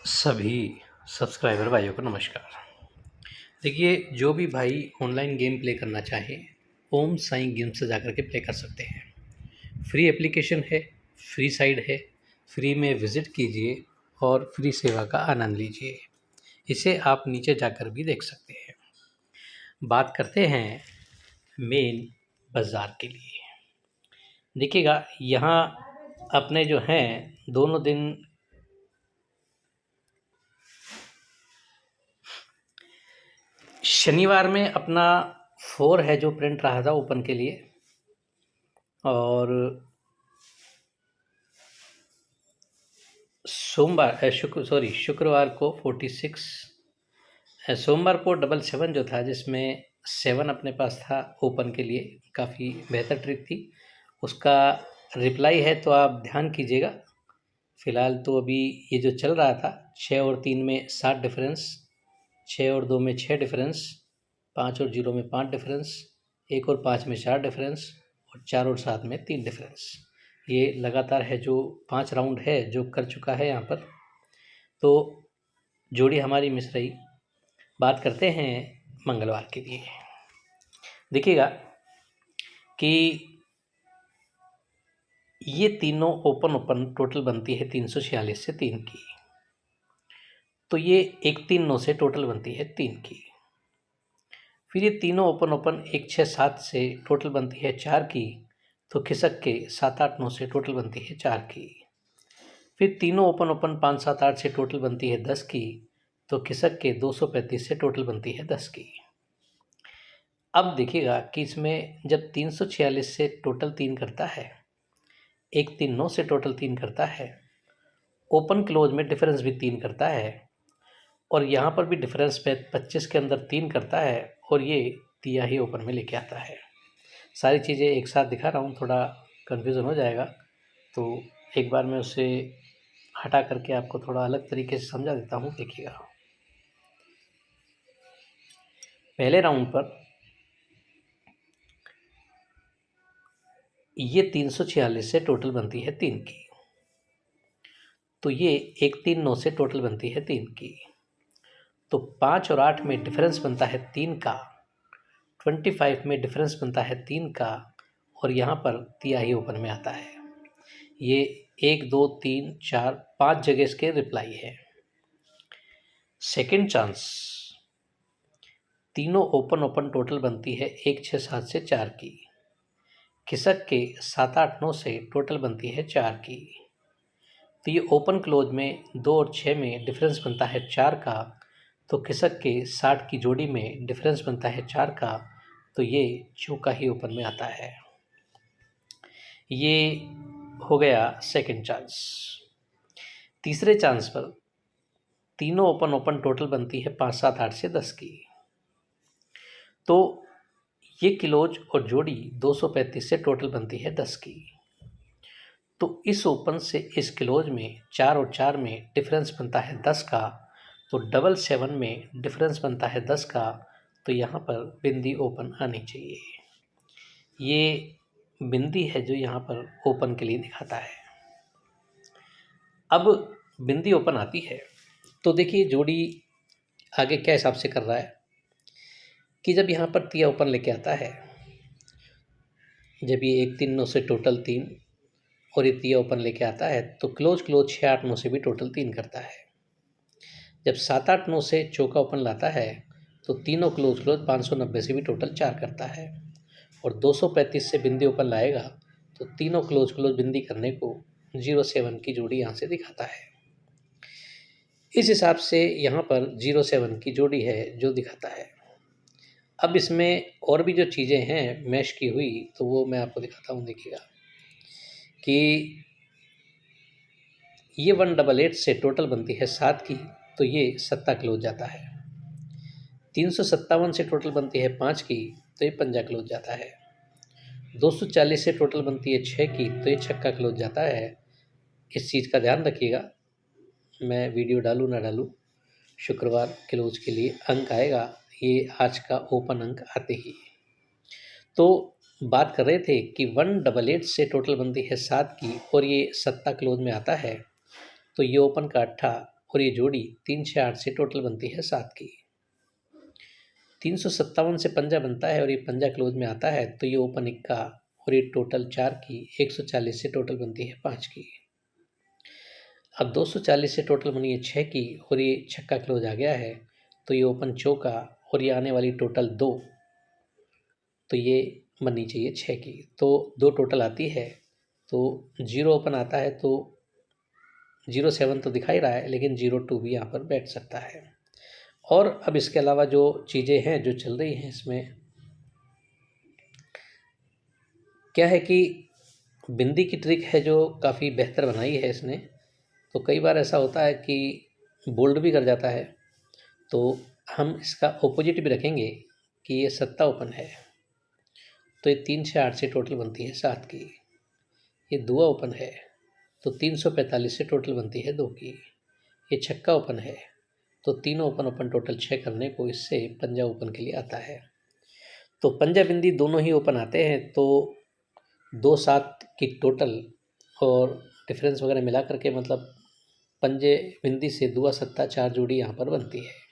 सभी सब्सक्राइबर भाइयों को नमस्कार। देखिए, जो भी भाई ऑनलाइन गेम प्ले करना चाहे, ओम साईं गेम से जाकर के प्ले कर सकते हैं। फ्री एप्लीकेशन है, फ्री साइट है, फ्री में विज़िट कीजिए और फ्री सेवा का आनंद लीजिए। इसे आप नीचे जाकर भी देख सकते हैं। बात करते हैं मेन बाज़ार के लिए। देखिएगा, यहाँ अपने जो हैं दोनों दिन शनिवार में अपना 4 है जो प्रिंट रहा था ओपन के लिए, और शुक्रवार को 46, सोमवार को 777 जो था, जिसमें 7 अपने पास था ओपन के लिए, काफ़ी बेहतर ट्रिक थी। उसका रिप्लाई है तो आप ध्यान कीजिएगा। फ़िलहाल तो अभी ये जो चल रहा था 6 और 3 में 7 डिफरेंस, 6 और 2 में 6 डिफरेंस, 5 और 0 में 5 डिफरेंस, 1 और 5 में 4 डिफरेंस और 4 और 7 में 3 डिफरेंस। ये लगातार है जो 5 राउंड है जो कर चुका है यहाँ पर। तो जोड़ी हमारी मिस रही। बात करते हैं मंगलवार के लिए। देखिएगा कि ये तीनों ओपन टोटल बनती है 346 से 3 की। तो ये 139 से टोटल बनती है 3 की। फिर ये तीनों ओपन 167 से टोटल बनती है 4 की। तो खिसक के 789 से टोटल बनती है 4 की। फिर तीनों ओपन 578 से टोटल बनती है 10 की। तो खिसक के 235 से टोटल बनती है 10 की। अब देखिएगा कि इसमें जब 346 से टोटल 3 करता है, 139 से टोटल 3 करता है, ओपन क्लोज में डिफरेंस भी 3 करता है, और यहाँ पर भी डिफरेंस पे 25 के अंदर 3 करता है, और ये तिहाई ओपन में लेके आता है। सारी चीज़ें एक साथ दिखा रहा हूँ, थोड़ा कन्फ्यूज़न हो जाएगा, तो एक बार मैं उसे हटा करके आपको थोड़ा अलग तरीके से समझा देता हूँ। देखिएगा, पहले राउंड पर ये 346 से टोटल बनती है 3 की। तो ये 139 से टोटल बनती है 3 की। तो 5 और 8 में डिफरेंस बनता है 3 का, 25 में डिफरेंस बनता है 3 का, और यहाँ पर तिहाई ओपन में आता है। ये 1 2 3 4 5 जगह इसके रिप्लाई है। सेकंड चांस, तीनों ओपन टोटल बनती है 1 6 7 से 4 की। खिसक के 7 8 9 से टोटल बनती है 4 की। तो ये ओपन क्लोज में 2 और 6 में डिफरेंस बनता है 4 का। तो खिसक के 60 की जोड़ी में डिफरेंस बनता है 4 का। तो ये चौका ही ओपन में आता है। ये हो गया सेकंड चांस। तीसरे चांस पर तीनों ओपन टोटल बनती है 5 7 8 से 10 की। तो ये क्लोज और जोड़ी 235 से टोटल बनती है 10 की। तो इस ओपन से इस क्लोज में 4 और 4 में डिफरेंस बनता है 10 का। तो 777 में डिफरेंस बनता है 10 का। तो यहाँ पर बिंदी ओपन आनी चाहिए। ये बिंदी है जो यहाँ पर ओपन के लिए दिखाता है। अब बिंदी ओपन आती है तो देखिए जोड़ी आगे क्या हिसाब से कर रहा है कि जब यहाँ पर तिया ओपन लेके आता है, जब ये 139 से टोटल 3 और ये तिया ओपन लेके आता है, तो क्लोज 6 8 9 से भी टोटल 3 करता है। जब 7 8 9 से चौका ओपन लाता है तो तीनों क्लोज 590 से भी टोटल 4 करता है, और 235 से बिंदी ओपन लाएगा तो तीनों क्लोज बिंदी करने को 07 की जोड़ी यहाँ से दिखाता है। इस हिसाब से यहाँ पर 07 की जोड़ी है जो दिखाता है। अब इसमें और भी जो चीज़ें हैं मैश की हुई तो वो मैं आपको दिखाता हूँ। देखिएगा कि ये 188 से टोटल बनती है 7 की। तो ये 7 क्लोज जाता है। 357 से टोटल बनती है 5 की। तो ये 5 क्लोज जाता है। 240 से टोटल बनती है 6 की। तो ये 6 क्लोज जाता है। इस चीज़ का ध्यान रखिएगा, मैं वीडियो डालूँ ना डालूँ, शुक्रवार क्लोज के लिए अंक आएगा, ये आज का ओपन अंक आते ही। तो बात कर रहे थे कि 188 से टोटल बनती है 7 की और ये 7 क्लोज में आता है। तो ये ओपन का अट्ठा और ये जोड़ी 3 6 8 से टोटल बनती है 7 की। 357 से पंजा बनता है और ये पंजा क्लोज में आता है तो ये ओपन इक्का और ये टोटल 4 की। 140 से टोटल बनती है 5 की। अब 240 से टोटल बनी है 6 की और ये छक्का क्लोज आ गया है तो ये ओपन चौका और ये आने वाली टोटल 2, तो ये बननी चाहिए 6 की। तो 2 टोटल आती है तो 0 ओपन आता है तो 07 तो दिखाई रहा है, लेकिन 02 भी यहाँ पर बैठ सकता है। और अब इसके अलावा जो चीज़ें हैं जो चल रही हैं इसमें क्या है कि बिंदी की ट्रिक है जो काफ़ी बेहतर बनाई है इसने। तो कई बार ऐसा होता है कि बोल्ड भी कर जाता है, तो हम इसका ऑपोजिट भी रखेंगे कि ये सत्ता ओपन है तो ये 3 6 8 से टोटल बनती है 7 की। ये दुआ ओपन है तो 345 से टोटल बनती है 2 की। ये छक्का ओपन है तो तीनों ओपन ओपन टोटल 6 करने को इससे पंजा ओपन के लिए आता है। तो पंजा बिंदी दोनों ही ओपन आते हैं तो 2 7 की टोटल और डिफरेंस वगैरह मिला करके मतलब पंजे बिंदी से दुआ सत्ता 4 जोड़ी यहाँ पर बनती है।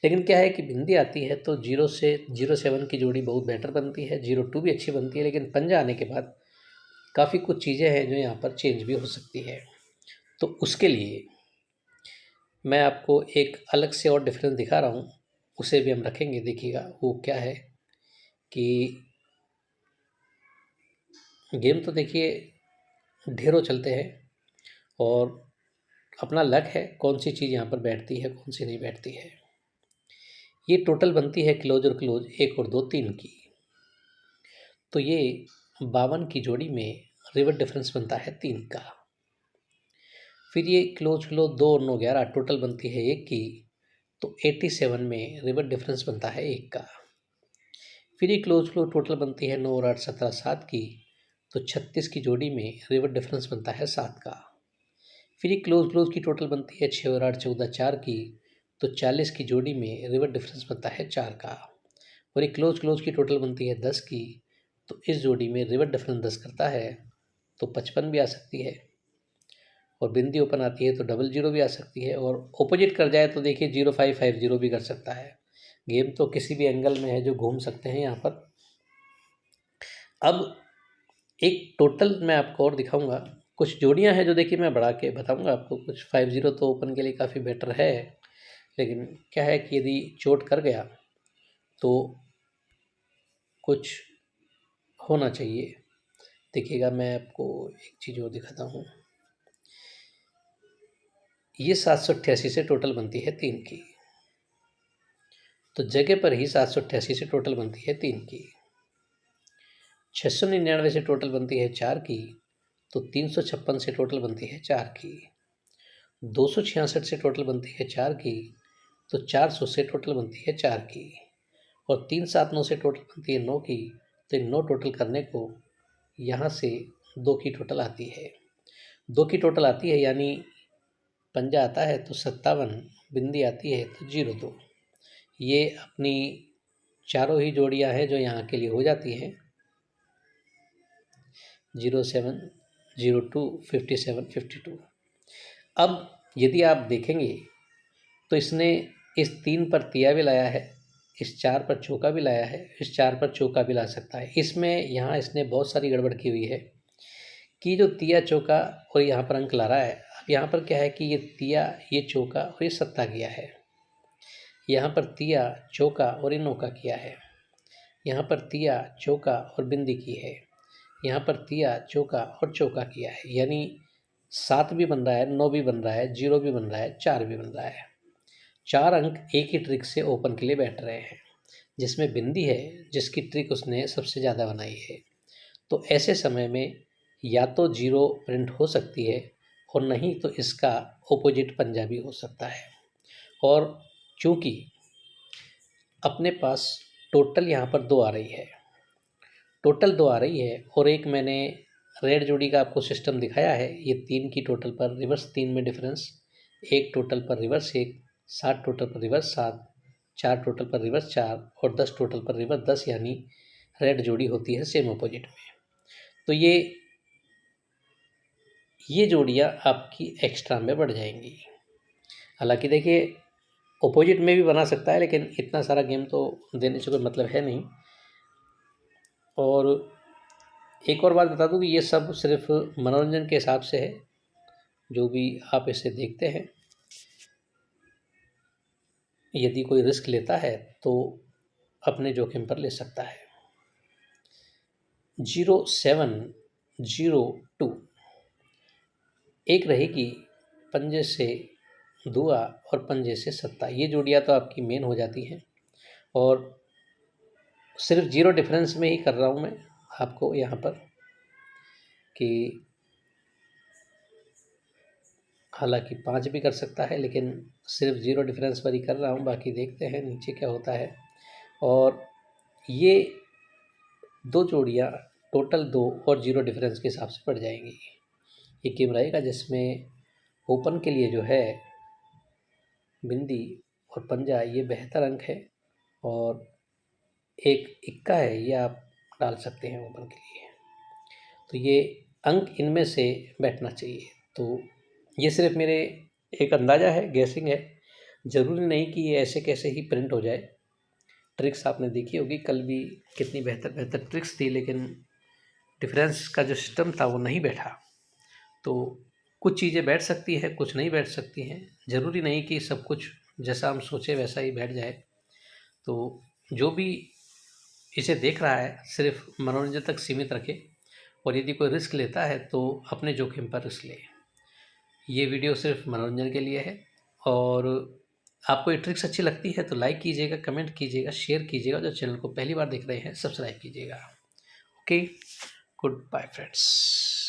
लेकिन क्या है कि बिंदी आती है तो 0 से 07 की जोड़ी बहुत बेटर बनती है, 02 भी अच्छी बनती है, लेकिन पंजा आने के बाद काफ़ी कुछ चीज़ें हैं जो यहाँ पर चेंज भी हो सकती है। तो उसके लिए मैं आपको एक अलग से और डिफरेंस दिखा रहा हूँ, उसे भी हम रखेंगे। देखिएगा वो क्या है कि गेम तो देखिए ढेरों चलते हैं और अपना लक है कौन सी चीज़ यहाँ पर बैठती है कौन सी नहीं बैठती है। ये टोटल बनती है क्लोज और क्लोज 1 और 2 3 की। तो ये 52 की जोड़ी में रिवर्स डिफरेंस बनता है 3 का। फिर ये क्लोज क्लोज 2 और 9 11 टोटल बनती है 1 की। तो 87 में रिवर्स डिफरेंस बनता है 1 का। फिर ये क्लोज क्लोज टोटल बनती है 9 और 8 17 7 की। तो 36 की जोड़ी में रिवर्स डिफरेंस बनता है 7 का। फिर ये क्लोज क्लोज की टोटल बनती है 6 और 8 14 4 की। तो 40 की जोड़ी में रिवर्स डिफरेंस बनता है 4 का। और ये क्लोज क्लोज की टोटल बनती है 10 की। तो इस जोड़ी में रिवर्स डिफरेंस 10 करता है तो 55 भी आ सकती है। और बिंदी ओपन आती है तो 00 भी आ सकती है। और ऑपोजिट कर जाए तो देखिए 0550 भी कर सकता है। गेम तो किसी भी एंगल में है जो घूम सकते हैं यहाँ पर। अब एक टोटल मैं आपको और दिखाऊंगा। कुछ जोड़ियां हैं जो देखिए मैं बढ़ा के बताऊंगा आपको। कुछ 50 तो ओपन के लिए काफ़ी बेटर है, लेकिन क्या है कि यदि चोट कर गया तो कुछ होना चाहिए। देखिएगा मैं आपको एक चीज़ और दिखाता हूँ। ये 788 से टोटल बनती है 3 की। तो जगह पर ही 788 से टोटल बनती है 3 की। 699 से टोटल बनती है 4 की। तो 356 से टोटल बनती है 4 की। 266 से टोटल बनती है 4 की। तो 400 से टोटल बनती है 4 की। और 379 से टोटल बनती है 9 की। तो 9 टोटल करने को यहाँ से 2 की टोटल आती है। 2 की टोटल आती है यानी पंजा आता है तो 57, बिंदी आती है तो 02। ये अपनी चारों ही जोड़ियाँ हैं जो यहाँ के लिए हो जाती हैं 07, 02, 57, 52। अब यदि आप देखेंगे तो इसने इस 3 पर तिया भी लाया है, इस 4 पर चौका भी लाया है, इस 4 पर चौका भी ला सकता है। इसमें यहाँ इसने बहुत सारी गड़बड़ की हुई है कि जो तिया चौका और यहाँ पर अंक ला रहा है। अब यहाँ पर क्या है कि ये तिया, ये चौका और ये सत्ता किया है। यहाँ पर तिया चौका और ये नौका किया है। यहाँ पर तिया चौका और बिंदी की है। यहाँ पर तिया चौका और चौका किया है। यानी 7 भी बन रहा है, 9 भी बन रहा है, 0 भी बन रहा है, 4 भी बन रहा है। 4 अंक एक ही ट्रिक से ओपन के लिए बैठ रहे हैं, जिसमें बिंदी है जिसकी ट्रिक उसने सबसे ज़्यादा बनाई है। तो ऐसे समय में या तो 0 प्रिंट हो सकती है और नहीं तो इसका ऑपोजिट पंजा भी हो सकता है। और चूँकि अपने पास टोटल यहाँ पर 2 आ रही है, टोटल 2 आ रही है और एक मैंने रेड जोड़ी का आपको सिस्टम दिखाया है। ये 3 की टोटल पर रिवर्स 3 में डिफरेंस, 1 टोटल पर रिवर्स 1, 7 टोटल पर रिवर्स 7, 4 टोटल पर रिवर्स 4 और 10 टोटल पर रिवर्स 10, यानी रेड जोड़ी होती है सेम अपोजिट में। तो ये जोड़ियाँ आपकी एक्स्ट्रा में बढ़ जाएंगी। हालांकि देखिए अपोजिट में भी बना सकता है, लेकिन इतना सारा गेम तो देने से कोई मतलब है नहीं। और एक और बात बता दूं कि ये सब सिर्फ मनोरंजन के हिसाब से है, जो भी आप इसे देखते हैं। यदि कोई रिस्क लेता है तो अपने जोखिम पर ले सकता है। 0702 एक रहेगी पंजे से दुआ और पंजे से सत्ता। ये जोड़ियाँ तो आपकी मेन हो जाती हैं, और सिर्फ जीरो डिफरेंस में ही कर रहा हूँ मैं आपको यहाँ पर कि हालांकि 5 भी कर सकता है, लेकिन सिर्फ जीरो डिफरेंस पर ही कर रहा हूँ। बाकी देखते हैं नीचे क्या होता है। और ये 2 जोड़ियाँ टोटल 2 और जीरो डिफरेंस के हिसाब से पड़ जाएंगी। ये गेम रहेगा जिसमें ओपन के लिए जो है बिंदी और पंजा ये बेहतर अंक है, और एक इक्का है ये आप डाल सकते हैं ओपन के लिए। तो ये अंक इनमें से बैठना चाहिए। तो ये सिर्फ मेरे एक अंदाज़ा है, गैसिंग है। ज़रूरी नहीं कि ये ऐसे कैसे ही प्रिंट हो जाए। ट्रिक्स आपने देखी होगी, कल भी कितनी बेहतर बेहतर ट्रिक्स थी, लेकिन डिफरेंस का जो सिस्टम था वो नहीं बैठा। तो कुछ चीज़ें बैठ सकती है, कुछ नहीं बैठ सकती हैं। ज़रूरी नहीं कि सब कुछ जैसा हम सोचे वैसा ही बैठ जाए। तो जो भी इसे देख रहा है सिर्फ मनोरंजन तक सीमित रखे, और यदि कोई रिस्क लेता है तो अपने जोखिम पर रिस्क ले। ये वीडियो सिर्फ मनोरंजन के लिए है, और आपको ये ट्रिक्स अच्छी लगती है तो लाइक कीजिएगा, कमेंट कीजिएगा, शेयर कीजिएगा। जो चैनल को पहली बार देख रहे हैं सब्सक्राइब कीजिएगा। Okay, good bye friends.